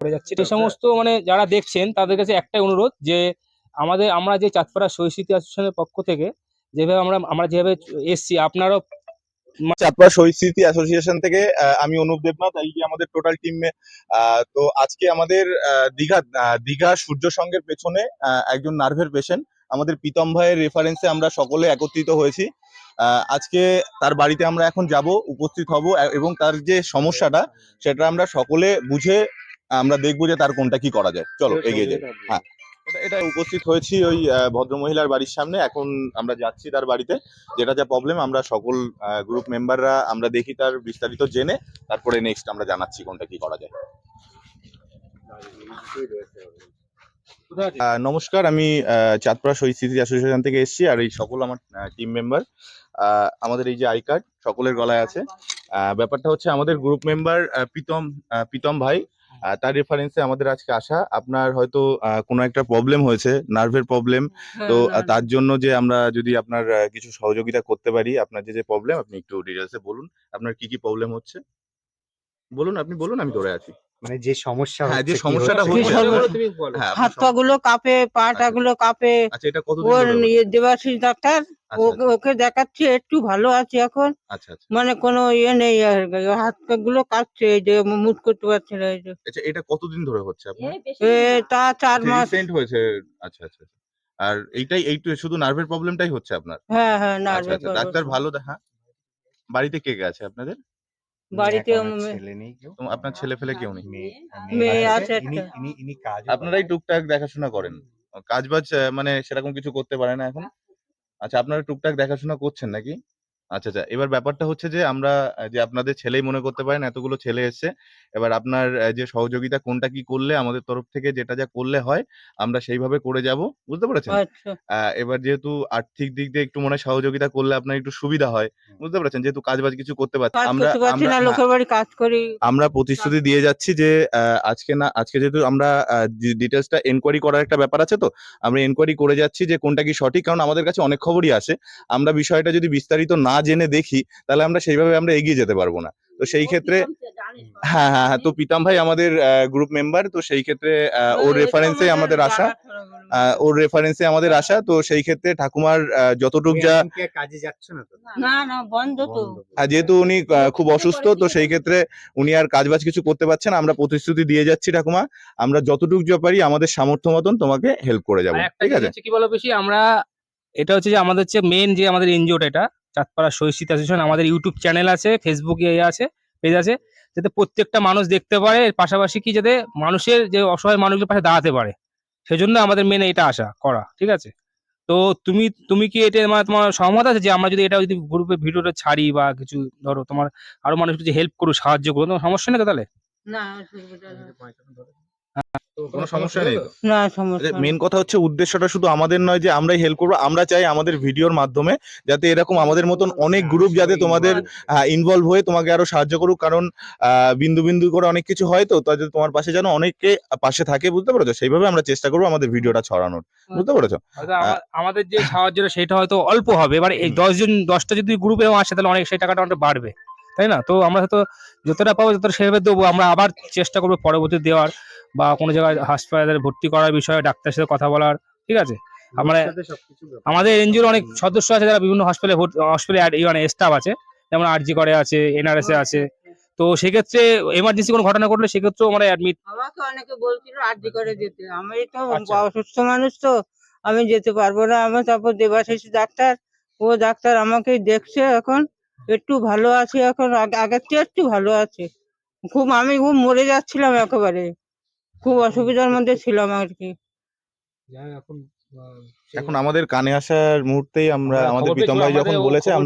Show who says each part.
Speaker 1: করে যাচ্ছি। এই সমস্ত মানে যারা দেখছেন তাদের কাছে একটাই অনুরোধ যে আমরা যে চাঁদপাড়া শহীদ স্মৃতি অ্যাসোসিয়েশনের পক্ষ থেকে যেভাবে আমরা যেভাবে এসছি আপনারাও
Speaker 2: চাঁদপাড়া শহীদ স্মৃতি অ্যাসোসিয়েশন থেকে আমি অনুপ দেবনাথ, এই যে আমাদের টোটাল টিম। তো আজকে আমাদের দীঘা সূর্য সঙ্গের পেছনে একজন নার্ভের পেশেন্ট আমাদের প্রীতম ভাইয়ের রেফারেন্সে আমরা সকলে একত্রিত হয়েছি। আজকে তার বাড়িতে আমরা এখন যাব, উপস্থিত হব এবং তার যে সমস্যাটা সেটা আমরা সকলে বুঝে আমরা দেখবো যে তার কোনটা কি করা যায়। চলো এগিয়ে যাই। হ্যাঁ, এটা উপস্থিত হয়েছি ওই ভদ্রমহিলার বাড়ির সামনে। এখন আমরা যাচ্ছি তার বাড়িতে, যেটা যা প্রবলেম আমরা সকল গ্রুপ মেম্বাররা আমরা দেখি তার বিস্তারিত জেনে তারপরে নেক্সট আমরা জানাচ্ছি কোনটা কি করা যায়। নমস্কার, আমি চাঁদপাড়া শহীদ স্মৃতি অ্যাসোসিয়েশন থেকে এসেছি, আর এই সকল আমার টিম মেম্বার। আমাদের এই যে আই কার্ড সকলের গলায় আছে। ব্যাপারটা হচ্ছে আমাদের গ্রুপ মেম্বার প্রীতম ভাই, তার রেফারেন্সে আমাদের আজকে আসা। আপনার হয়তো কোনো একটা প্রবলেম হয়েছে, নার্ভের প্রবলেম, তো তার জন্য যে আমরা যদি আপনার কিছু সহযোগিতা করতে পারি। আপনার যে প্রবলেম আপনি একটু ডিটেলসে বলুন, আপনার কি কি প্রবলেম হচ্ছে বলুন, আপনি বলুন, আমি ধরে আছি।
Speaker 3: মানে যে সমস্যা
Speaker 2: হ্যাঁ, যে
Speaker 3: হচ্ছে,
Speaker 2: সমস্যাটা হচ্ছে
Speaker 1: তুমি বলো।
Speaker 2: হ্যাঁ,
Speaker 4: হাত পা গুলো কাঁপে, পাটা গুলো কাঁপে।
Speaker 2: আচ্ছা, এটা কতদিন
Speaker 4: ওর
Speaker 2: ধরে হচ্ছে?
Speaker 4: দেবাশিস ডাক্তার
Speaker 2: আচ্ছা, আচ্ছা,
Speaker 4: ওকে দেখাচ্ছি, একটু ভালো আছে এখন।
Speaker 2: আচ্ছা, আচ্ছা,
Speaker 4: মানে কোনো ইয়ে নেই আর কি। হাত পা গুলো কাঁপছে, এই যে মুভ করতে পারছে না, এই যে
Speaker 2: আচ্ছা, এটা কতদিন ধরে হচ্ছে আপনার?
Speaker 4: তা 4 মাস।
Speaker 2: রিসেন্ট হয়েছে? আচ্ছা, আচ্ছা, আচ্ছা। আর এইটু শুধু নার্ভের প্রবলেমটাই হচ্ছে আপনার?
Speaker 4: হ্যাঁ হ্যাঁ,
Speaker 2: আচ্ছা,
Speaker 4: নার্ভের
Speaker 2: আচ্ছা, ডাক্তার ভালো দেখা। বাড়িতে কে কে আছে আপনাদের?
Speaker 4: বাড়িতে
Speaker 3: ছেলে নেই কেউ,
Speaker 2: তো আপনার ছেলে ফেলে কেউ নেই?
Speaker 4: মেয়ে
Speaker 3: আছে।
Speaker 4: আছে একটা।
Speaker 3: ইনি কাজ
Speaker 2: আপনারাই টুকটাক দেখাশোনা করেন? কাজ বাজ মানে সেরকম কিছু করতে পারে না এখন? আচ্ছা, আপনারা টুকটাক দেখাশোনা করছেন নাকি? আচ্ছা, আচ্ছা। এবার ব্যাপারটা হচ্ছে যে আমরা যে আপনাদের ছেলেই মনে করতে পারেন, এতগুলো ছেলে এসছে। এবার আপনার যে সহযোগিতা কোনটা কি করলে আমাদের তরফ থেকে যেটা যা করলে হয় আমরা সেইভাবে করে যাব। বুঝতে পেরেছেন?
Speaker 4: আচ্ছা,
Speaker 2: এবার যেহেতু আর্থিক দিক দিয়ে একটু মনে হয় সহযোগিতা করলে আপনার একটু সুবিধা হয়। বুঝতে পেরেছেন? যেহেতু কাজবাজ কিছু করতে পারছি
Speaker 4: কাজ
Speaker 2: আমরা
Speaker 4: করতে পারছি
Speaker 2: আমরা
Speaker 4: না,
Speaker 2: হ্যাঁ,
Speaker 4: লোকের বাড়ি কাজ করি।
Speaker 2: আমরা প্রতিশ্রুতি দিয়ে যাচ্ছি যে আজকে যেহেতু আমরা ডিটেইলসটা এনকোয়ারি করার একটা ব্যাপার আছে, তো আমরা এনকোয়ারি করে যাচ্ছি যে কোনটা কি সঠিক। কারণ আমাদের কাছে অনেক খবরই আসে। আমরা বিষয়টা যদি বিস্তারিত না জেনে দেখি তাহলে আমরা সেইভাবে আমরা এগিয়ে যেতে পারবো না। তো সেই ক্ষেত্রে হ্যাঁ, হ্যাঁ, হ্যাঁ, তো প্রীতম ভাই আমাদের গ্রুপ মেম্বার। তো সেই ক্ষেত্রে ওর রেফারেন্সে আমাদের আসা। তো সেই ক্ষেত্রে ঠাকুমার যতটুক যা
Speaker 3: কাজে যাচ্ছ না তো?
Speaker 4: না না, বন্ধ তো।
Speaker 2: যেহেতু উনি খুব অসুস্থ, তো সেই ক্ষেত্রে উনি আর কাজবাজ কিছু করতে পারছেন। আমরা প্রতিশ্রুতি দিয়ে যাচ্ছি ঠাকুমা, আমরা যতটুকু যা পারি আমাদের সামর্থ্য মতন তোমাকে হেল্প করে যাবো।
Speaker 1: আর একটা
Speaker 2: ঠিক
Speaker 1: জিনিস
Speaker 2: আছে?
Speaker 1: হচ্ছে কি বলো বেশি আমরা এটা হচ্ছে যে আমাদের হচ্ছে মেন যে আমাদের এনজিওটা এটা চাঁদপাড়া শহীদ স্মৃতি অ্যাসোসিয়েশন। আমাদের ইউটিউব চ্যানেল আছে, ফেসবুকে আছে, পেজ আছে, যাতে প্রত্যেকটা মানুষ দেখতে পারে। এর পাশাপাশি কি যাতে মানুষের যে অসহায় মানুষের পাশে দাঁড়াতে পারে, সেজন্য আমাদের মেন এটা আশা করা। ঠিক আছে? তো তুমি কি এটা মানে তোমার সহমত আছে যে আমরা যদি এটা যদি গ্রুপে ভিডিওটা ছাড়ি বা কিছু, ধরো তোমার আরো মানুষ যদি হেল্প করো, সাহায্য করো, তোমার সমস্যা নেই তো তাহলে?
Speaker 4: না,
Speaker 2: কোনো সমস্যা নেই তো?
Speaker 4: না সমস্যা
Speaker 2: মেন কথা হচ্ছে উদ্দেশ্যটা শুধু আমাদের নয় যে আমরাই হেল্প করবো। আমরা চাই আমাদের ভিডিওর মাধ্যমে যাতে এরকম আমাদের মতন অনেক গ্রুপ যাতে তোমাদের ইনভলভ হয়ে তোমাকে আরো সাহায্য করুক। কারণ বিন্দু বিন্দু করে অনেক কিছু হয়, তো তাদের তোমার পাশে যেন অনেকে পাশে থাকে। বুঝতে পেরেছো? সেইভাবে আমরা চেষ্টা করবো আমাদের ভিডিওটা ছড়ানোর। বুঝতে পেরেছো?
Speaker 1: হয়তো আমাদের যে সাহায্যটা সেটা হয়তো অল্প হবে। এবার এই 10টা যদি গ্রুপে আসে তাহলে অনেক সেই টাকাটা অনেক বাড়বে, তাই না? তো আমরা হয়তো যতটা পাবো ততটা সেভাবে দেবো। আমরা আবার চেষ্টা করবো পরবর্তী দেওয়ার, বা কোনো জায়গায় হাসপাতালে ভর্তি করার বিষয়ে ডাক্তারের সাথে কথা বলার। ঠিক আছে? আমাদের এনজিওর অনেক সদস্য আছে যারা বিভিন্ন হসপিটালে স্টাফ আছে, যেমন আরজি করে আছে, এনআরএস এ আছে। তো সেক্ষেত্রে এমার্জেন্সি কোনো ঘটনা ঘটলে সেক্ষেত্রেও আমরা অ্যাডমিট।
Speaker 4: আমাকে অনেকে বলছিল আরজি করে যেতে, আমি তো
Speaker 1: আচ্ছা।
Speaker 4: অসুস্থ মানুষ, তো আমি যেতে পারবো না। আমি তারপর দেবাশিস ডাক্তার, ও ডাক্তার আমাকে দেখছে, এখন একটু ভালো আছে, এখন আগের চেয়ে একটু ভালো আছে। আমি খুব মরে যাচ্ছিলাম একেবারে, খুব অসুবিধার মধ্যে ছিলাম আর কি।
Speaker 2: এখন আমাদের কানে আসার মুহূর্তেই আমরা আমাদের
Speaker 1: খবর পেয়েছি,
Speaker 2: প্রীতম ভাই
Speaker 1: আমাদের
Speaker 2: যখন
Speaker 1: ও
Speaker 2: বলেছে
Speaker 1: খবর